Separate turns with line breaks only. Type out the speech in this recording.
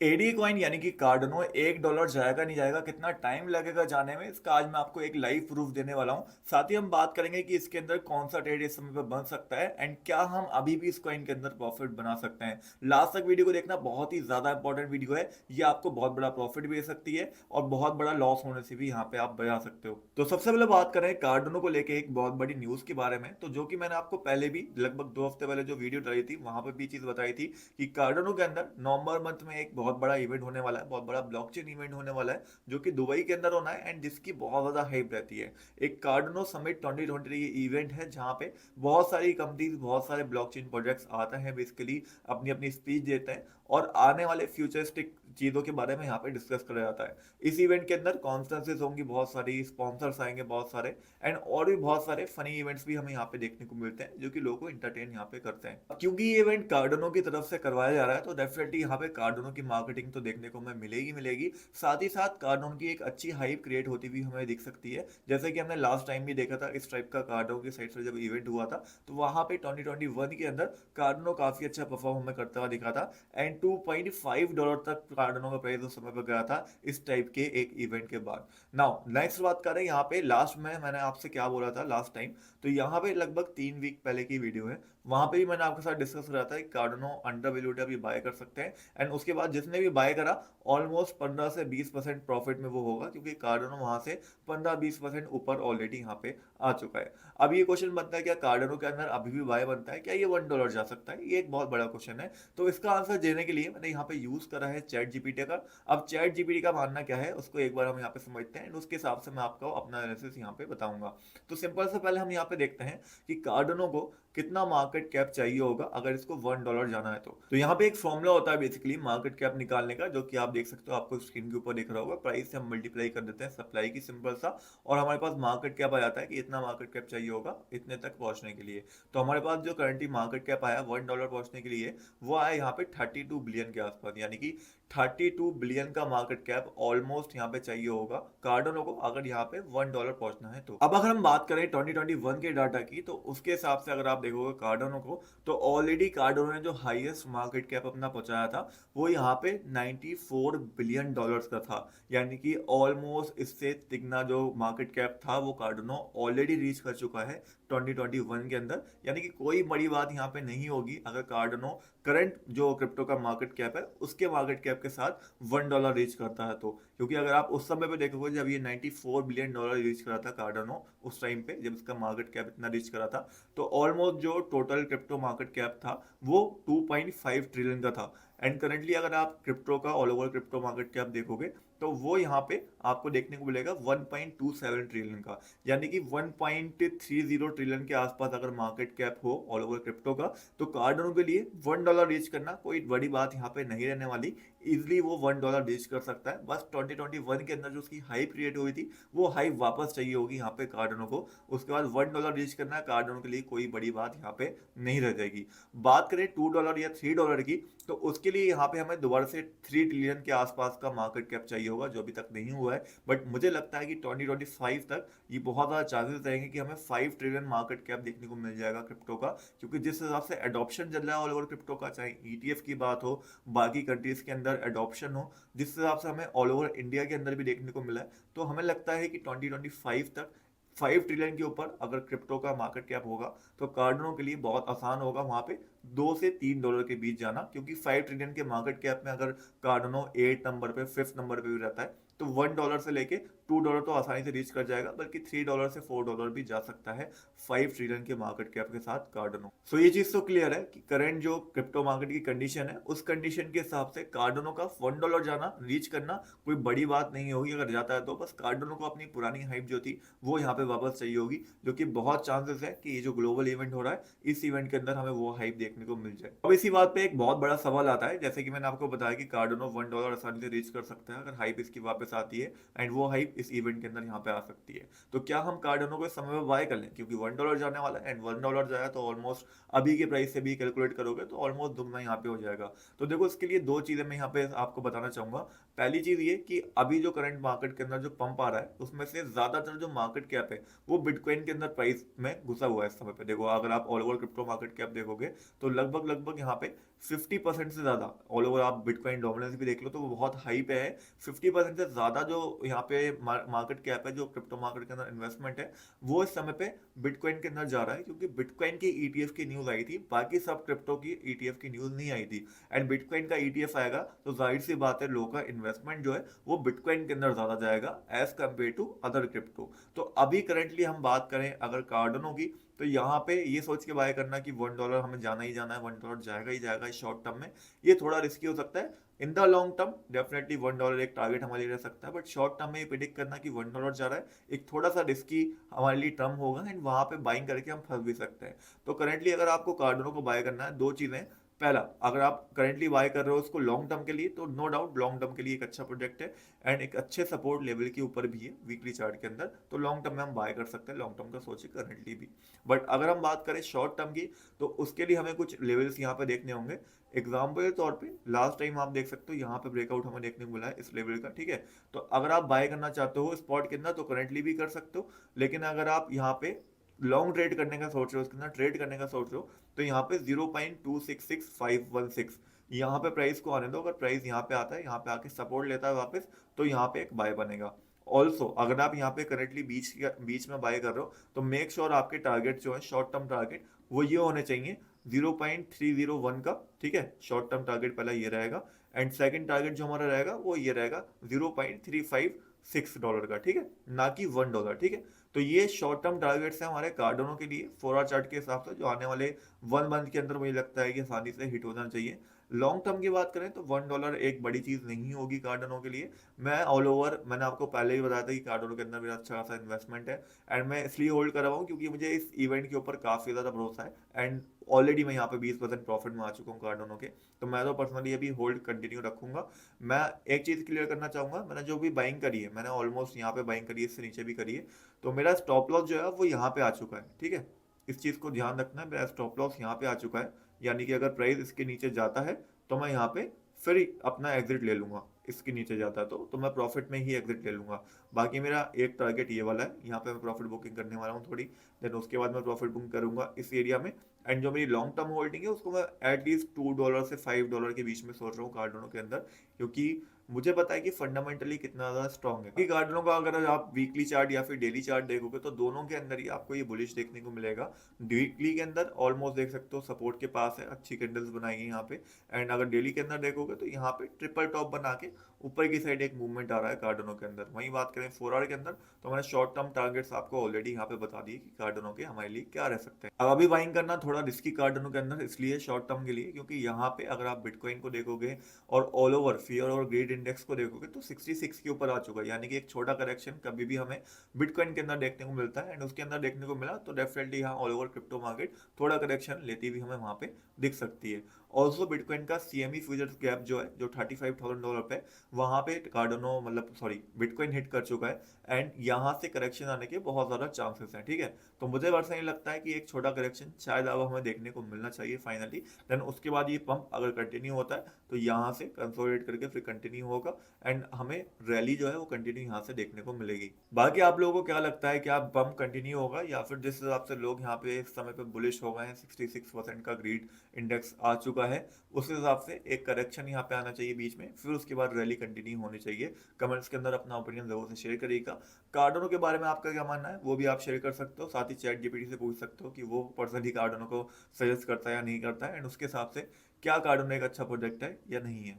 AD coin यानी कि कार्डनो $1 जाएगा नहीं जाएगा, कितना टाइम लगेगा जाने में, इसका आज मैं आपको एक लाइव प्रूफ देने वाला हूं। साथ ही हम बात करेंगे कि इसके अंदर कौन सा ट्रेड इस समय पे बन सकता है एंड क्या हम अभी भी इस कॉइन के अंदर प्रॉफिट बना सकते हैं। लास्ट तक वीडियो को देखना, बहुत ही ज्यादा इंपॉर्टेंट वीडियो है। ये आपको बहुत बड़ा प्रॉफिट भी दे सकती है और बहुत बड़ा लॉस होने से भी यहाँ पे आप बचा सकते हो। तो सबसे पहले बात करें कार्डनो को लेके एक बहुत बड़ी न्यूज के बारे में, तो जो कि मैंने आपको पहले भी लगभग 2 हफ्ते पहले जो वीडियो डाली थी वहां पर भी चीज बताई थी कि कार्डनो के अंदर नवंबर मंथ में एक बहुत बड़ा इवेंट होने वाला है, बहुत बड़ा ब्लॉकचेन इवेंट होने वाला है, जो कि दुबई के अंदर होना है एंड जिसकी बहुत ज्यादा हाइप रहती है। एक कार्डनो समिट 2023 इवेंट है जहां पे बहुत सारी कंपनीज, बहुत सारे ब्लॉकचेन प्रोजेक्ट्स आते हैं, बेसिकली अपनी अपनी स्पीच देते हैं और आने वाले फ्यूचरिस्टिक चीजों के बारे में यहाँ पे डिस्कस करा जाता है। इस इवेंट के अंदर कॉन्फ्रेंसेस होंगी, बहुत सारी स्पॉन्सर्स आएंगे बहुत सारे, एंड और भी बहुत सारे फनी इवेंट्स भी हमें यहाँ पे देखने को मिलते हैं जो कि लोगों को इंटरटेन यहाँ पे करते हैं। क्योंकि ये इवेंट कार्डनो की तरफ से करवाया जा रहा है तो डेफिनेटली यहाँ पे कार्डनो की मार्केटिंग तो देखने को हमें मिलेगी मिलेगी। साथ ही साथ कार्डनो की एक अच्छी हाइप क्रिएट होती हुई हमें दिख सकती है, जैसे कि हमने लास्ट टाइम भी देखा था इस टाइप का कार्डनो की साइड से जब इवेंट हुआ था, तो वहां पे 2021 के अंदर कार्डनो काफी अच्छा परफॉर्म हमें करता हुआ दिखा था एंड $2.5 तक कार्डनो का प्राइस उस समय पर गया था इस टाइप के एक इवेंट के बाद। नाउ नेक्स्ट बात करें, यहाँ पे लास्ट में मैंने आपसे क्या बोला था लास्ट टाइम, तो यहाँ पे लगभग 3 वीक पहले की वीडियो है, वहां पे भी मैंने आपके साथ डिस्कस करा था कि कार्डनो अंडर वैल्यूड अभी बाय कर सकते हैं एंड उसके बाद जिसने भी बाय करा ऑलमोस्ट 15 से 20% प्रॉफिट में वो होगा, क्योंकि कार्डनो वहां से 15-20% ऊपर ऑलरेडी यहाँ पे आ चुका है। अब ये क्वेश्चन बनता है, क्या कार्डनो के अंदर अभी भी बाय बनता है, क्या ये $1 जा सकता है? ये एक बहुत बड़ा क्वेश्चन है। तो इसका आंसर देने के लिए मैंने यहाँ पे यूज करा है चैट जीपीटी का। अब चैट जीपीटी का मानना क्या है उसको एक बार हम यहाँ पे समझते हैं एंड उसके हिसाब से मैं आपको अपना एनालिसिस यहाँ पे बताऊंगा। तो सिंपल से पहले हम यहाँ पे देखते हैं कि कार्डनो को कितना मार्केट कैप चाहिए होगा अगर इसको $1 जाना है। तो यहाँ पे एक फॉर्मूला होता है बेसिकली मार्केट कैप निकालने का, जो कि आप देख सकते हो, आपको स्क्रीन के ऊपर दिख रहा होगा। प्राइस से हम मल्टीप्लाई कर देते हैं सप्लाई की, सिंपल सा, और हमारे पास मार्केट कैप आ जाता है कि इतना मार्केट कैप चाहिए होगा इतने तक पहुंचने के लिए। तो हमारे पास जो करंटली मार्केट कैप आया $1 पहुंचने के लिए, वो आया यहाँ पे 32 बिलियन के आसपास, यानी कि 32 बिलियन का मार्केट कैप ऑलमोस्ट यहाँ पे चाहिए होगा कार्डनो को अगर यहाँ पे $1 पहुंचना है। तो अब अगर हम बात करें 2021 के डाटा की, तो उसके हिसाब से अगर आप देखोगे कार्डनो को, तो ऑलरेडी कार्डनो ने जो हाईएस्ट मार्केट कैप अपना पहुंचाया था वो यहाँ पे $94 बिलियन का था, यानी कि ऑलमोस्ट इससे तिगना जो मार्केट कैप था वो कार्डनो ऑलरेडी रीच कर चुका है 2021 के अंदर। यानी कि कोई बड़ी बात यहाँ पे नहीं होगी अगर कार्डनो करंट जो क्रिप्टो का मार्केट कैप है उसके मार्केट कैप के साथ $1 रीच करता है। तो क्योंकि अगर आप उस समय पे देखोगे जब ये $94 बिलियन रीच करा था कार्डनो, उस टाइम पे जब इसका मार्केट कैप इतना रीच करा था, तो ऑलमोस्ट जो टोटल क्रिप्टो मार्केट कैप था वो 2.5 ट्रिलियन का था। एंड करेंटली अगर आप क्रिप्टो का all over crypto market cap देखोगे तो वो यहाँ पे आपको देखने को मिलेगा 1.27 ट्रिलियन का, यानी कि 1.30 ट्रिलियन के आसपास अगर मार्केट कैप हो ऑल ओवर क्रिप्टो का, तो कार्डनो के लिए $1 रीच करना कोई बड़ी बात यहाँ पे नहीं रहने वाली। इजिली वो $1 रीच कर सकता है। बस 2021 के अंदर जो उसकी हाइप क्रिएट हुई थी वो हाइप वापस चाहिए होगी यहाँ पे कार्डनो को, उसके बाद $1 रीच करना है कार्डनो के लिए कोई बड़ी बात यहाँ पे नहीं रह जाएगी। बात करें $2 या $3 की, तो उसके लिए यहाँ पे हमें दोबारा से 3 ट्रिलियन के आसपास का मार्केट कैप चाहिए होगा, जो अभी तक नहीं हुआ है। बट मुझे लगता है कि 2025 तक ये बहुत ज़्यादा चांसेस रहेंगे कि हमें 5 ट्रिलियन मार्केट कैप देखने को मिल जाएगा क्रिप्टो का, क्योंकि जिस हिसाब से एडॉप्शन चल रहा है ऑल ओवर क्रिप्टो का, चाहे ईटीएफ की बात हो, बाकी कंट्रीज के अंदर एडॉप्शन हो, जिस हिसाब से हमें ऑल ओवर इंडिया के अंदर भी देखने को मिला है, तो हमें लगता है कि 2025 तक 5 ट्रिलियन के ऊपर अगर क्रिप्टो का मार्केट कैप होगा तो कार्डनो के लिए बहुत आसान होगा वहां पे $2 से $3 के बीच जाना, क्योंकि 5 ट्रिलियन के मार्केट कैप में अगर कार्डनो 8 नंबर पे, 5th नंबर पे भी रहता है, तो $1 से लेके $2 तो आसानी से रीच कर जाएगा, बल्कि $3 से $4 भी जा सकता है 5 ट्रिलियन के मार्केट कैप के साथ कार्डनो। सो ये चीज तो क्लियर है कि करंट जो क्रिप्टो मार्केट की कंडीशन है उस कंडीशन के हिसाब से कार्डनो का $1 जाना, रीच करना कोई बड़ी बात नहीं होगी। अगर जाता है तो बस कार्डनो को अपनी पुरानी हाइप जो थी वो यहाँ पे वापस चाहिए होगी, जो कि बहुत चांसेस है कि ये जो ग्लोबल इवेंट हो रहा है इस इवेंट के अंदर हमें वो हाइप देखने को मिल जाए। अब इसी बात पे एक बहुत बड़ा सवाल आता है, जैसे कि मैंने आपको बताया कि कार्डनो $1 आसानी से रीच कर सकता है अगर हाइप इसकी वापस वापस आती है एंड वो हाइप इस इवेंट के अंदर यहाँ पे आ सकती है। तो क्या हम कार्डनो को इस समय में बाय कर लें, क्योंकि $1 जाने वाला है एंड $1 जाएगा तो ऑलमोस्ट अभी के प्राइस से भी कैलकुलेट करोगे तो ऑलमोस्ट दुगना यहाँ पे हो जाएगा। तो देखो इसके लिए दो चीजें मैं यहाँ पे आपको बताना चाहूंगा। पहली चीज ये कि अभी जो करंट मार्केट के अंदर जो पंप आ रहा है उसमें से ज्यादातर जो मार्केट कैप है वो बिटकॉइन के अंदर प्राइस में घुसा हुआ है इस समय पे। देखो अगर आप all over crypto market cap देखोगे तो लगभग लगभग यहाँ पे 50% से ज्यादा, ऑल ओवर आप बिटकॉइन डोमिनेंस भी देख लो तो वो बहुत हाई पे है। 50% से ज्यादा जो यहाँ पे मार्केट कैप है जो क्रिप्टो मार्केट के अंदर इन्वेस्टमेंट है वो इस समय पे बिटकॉइन के अंदर जा रहा है, क्योंकि बिटकॉइन की ईटीएफ की न्यूज आई थी, बाकी सब क्रिप्टो की ईटीएफ की न्यूज नहीं आई थी। एंड बिटकॉइन का ईटीएफ आएगा तो जाहिर सी बात है लोगों का इन्वेस्टमेंट जो है वो बिटकॉइन के अंदर ज्यादा जाएगा as compare to other crypto. तो अभी करंटली हम बात करें अगर कार्डनो की, तो यहाँ पे ये सोच के बाय करना कि $1 हमें जाना ही जाना है, $1 जाएगा ही जाएगा इस शॉर्ट टर्म में, ये थोड़ा रिस्की हो सकता है। In the long term definitely $1 एक टारगेट हमारे लिए रह सकता है, बट शॉर्ट टर्म में ये प्रिडिक्ट करना कि $1 जा रहा है एक थोड़ा सा रिस्की हमारे लिए टर्म होगा एंड वहां पे बाइंग करके हम फंस भी सकते हैं। तो करंटली अगर आपको कार्डनो को बाय करना है, दो चीजें। पहला, अगर आप करेंटली बाय कर रहे हो उसको लॉन्ग टर्म के लिए तो नो डाउट लॉन्ग टर्म के लिए एक अच्छा प्रोजेक्ट है एंड एक अच्छे सपोर्ट लेवल के ऊपर भी है वीकली चार्ट के अंदर, तो लॉन्ग टर्म में हम बाय कर सकते हैं, लॉन्ग टर्म का सोचिए करंटली भी। बट अगर हम बात करें शॉर्ट टर्म की तो उसके लिए हमें कुछ लेवल्स यहाँ पे देखने होंगे। एग्जाम्पल के तौर पे लास्ट टाइम आप देख सकते हो यहाँ पे ब्रेकआउट हमें देखने को मिला है इस लेवल का, ठीक है। तो अगर आप बाय करना चाहते हो स्पॉट के अंदर तो करंटली भी कर सकते हो, लेकिन अगर आप यहाँ पे लॉन्ग ट्रेड करने का सोच रहे हो, उसके अंदर ट्रेड करने का सोच रहे हो, तो यहाँ पे 0.266516 यहाँ पे प्राइस को आने दो। अगर प्राइस यहाँ पे आता है, यहाँ पे आके सपोर्ट लेता है वापस, तो यहाँ पे एक बाय बनेगा। ऑल्सो अगर आप यहाँ पे करेंटली बीच में बाय कर रहे हो तो मेक श्योर आपके टारगेट जो है शॉर्ट टर्म टारगेट वो ये होने चाहिए 0.301 का, ठीक है। शॉर्ट टर्म टारगेट पहला ये रहेगा एंड सेकंड टारगेट जो हमारा रहेगा वो ये रहेगा $0.356 का, ठीक है, ना कि $1, ठीक है। तो ये शॉर्ट टर्म टारगेट्स हैं हमारे कार्डनो के लिए 4 आवर चार्ट के हिसाब से, जो आने वाले 1 मंथ के अंदर मुझे लगता है कि आसानी से हिट होना चाहिए। लॉन्ग टर्म की बात करें तो $1 एक बड़ी चीज नहीं होगी कार्डनो के लिए। मैं ऑल ओवर मैंने आपको पहले ही बताया था कि कार्डनो के अंदर मेरा अच्छा खासा इन्वेस्टमेंट है एंड मैं इसलिए होल्ड कर रहा हूँ क्योंकि मुझे इस इवेंट के ऊपर काफी ज्यादा भरोसा है एंड ऑलरेडी मैं यहाँ पे 20% प्रॉफिट में आ चुका हूँ कार्डनो के। तो मैं तो पर्सनली अभी होल्ड कंटिन्यू रखूंगा। मैं एक चीज क्लियर करना चाहूंगा, मैंने जो भी बाइंग करी है मैंने ऑलमोस्ट यहाँ पे बाइंग करी है, इससे नीचे भी करी है, तो मेरा स्टॉप लॉस जो है वो यहाँ पे आ चुका है, ठीक है। इस चीज को ध्यान रखना है, मेरा स्टॉप लॉस यहाँ पे आ चुका है, यानी कि अगर प्राइस इसके नीचे जाता है तो मैं यहाँ पे फिर अपना एग्जिट ले लूंगा, इसके नीचे जाता है तो मैं प्रॉफिट में ही एग्जिट ले लूंगा। बाकी मेरा एक टारगेट ये वाला है, यहाँ पे मैं प्रॉफिट बुकिंग करने वाला हूँ थोड़ी, देन उसके बाद मैं प्रॉफिट बुकिंग करूंगा इस एरिया में। एंड जो मेरी लॉन्ग टर्म होल्डिंग है उसको मैं एटलीस्ट $2 से $5 के बीच में सोच रहा हूँ कार्डनो के अंदर, क्योंकि मुझे पता है कि फंडामेंटली कितना ज्यादा स्ट्रॉन्ग है। कार्डनो का अगर आप वीकली चार्ट या फिर डेली चार्ट देखोगे तो दोनों के अंदर ही आपको ये बुलिश देखने को मिलेगा। वीकली के अंदर ऑलमोस्ट देख सकते हो सपोर्ट के पास है, अच्छी कैंडल्स बनाई है यहाँ पे। एंड अगर डेली के अंदर देखोगे तो यहाँ पे ट्रिपल टॉप बना के ऊपर की साइड एक मूवमेंट आ रहा है कार्डनो के अंदर। वहीं बात करें 4 आवर के अंदर तो मैंने शॉर्ट टर्म टारगेट्स आपको ऑलरेडी यहाँ पे बता दिए कि कार्डनो के हमारे लिए क्या रह सकते हैं। अब अभी बाइंग करना थोड़ा रिस्की कार्डनो के अंदर इसलिए शॉर्ट टर्म के लिए, क्योंकि यहाँ पे अगर आप बिटकॉइन को देखोगे और ऑल ओवर फियर और ग्रीड इंडेक्स को देखोगे तो 66 के ऊपर आ चुका है, यानी कि एक छोटा करेक्शन कभी भी हमें बिटकॉइन के अंदर देखने को मिलता है एंड उसके अंदर देखने को मिला तो डेफिनेटली यहाँ ऑल ओवर क्रिप्टो मार्केट थोड़ा करेक्शन लेती हुई हमें वहां पे दिख सकती है। ऑल्सो बिटकॉइन का CME फ्यूचर्स गैप जो है जो $35,000 पे, वहां पे कार्डनो मतलब सॉरी बिटकॉइन हिट कर चुका है एंड यहाँ से करेक्शन आने के बहुत ज्यादा चांसेस हैं, ठीक है। तो मुझे पर्सनली लगता है कि एक छोटा करेक्शन शायद अब हमें देखने को मिलना चाहिए फाइनली, देन उसके बाद ये पंप अगर कंटिन्यू होता है तो यहाँ से कंसोलिडेट करके फिर कंटिन्यू होगा एंड हमें रैली जो है वो कंटिन्यू यहाँ से देखने को मिलेगी। बाकी आप लोगों को क्या लगता है कि आप पंप कंटिन्यू होगा या फिर जिस हिसाब से लोग यहाँ पे इस समय पे बुलिश हो गए हैं, 66% का ग्रीड इंडेक्स आ चुका है, उस हिसाब से एक करेक्शन यहाँ पे आना चाहिए बीच में, फिर उसके बाद रैली कंटिन्यू होनी चाहिए। कमेंट्स के अंदर अपना ओपिनियन जरूर से शेयर करिएगा। कार्डनो के बारे में आपका क्या मानना है वो भी आप शेयर कर सकते हो, साथ ही चैट जीपीटी से पूछ सकते हो कि वो पर्सनली कार्डनो को सजेस्ट करता है या नहीं करता है एंड उसके हिसाब से क्या कार्डनो एक अच्छा प्रोजेक्ट है या नहीं है।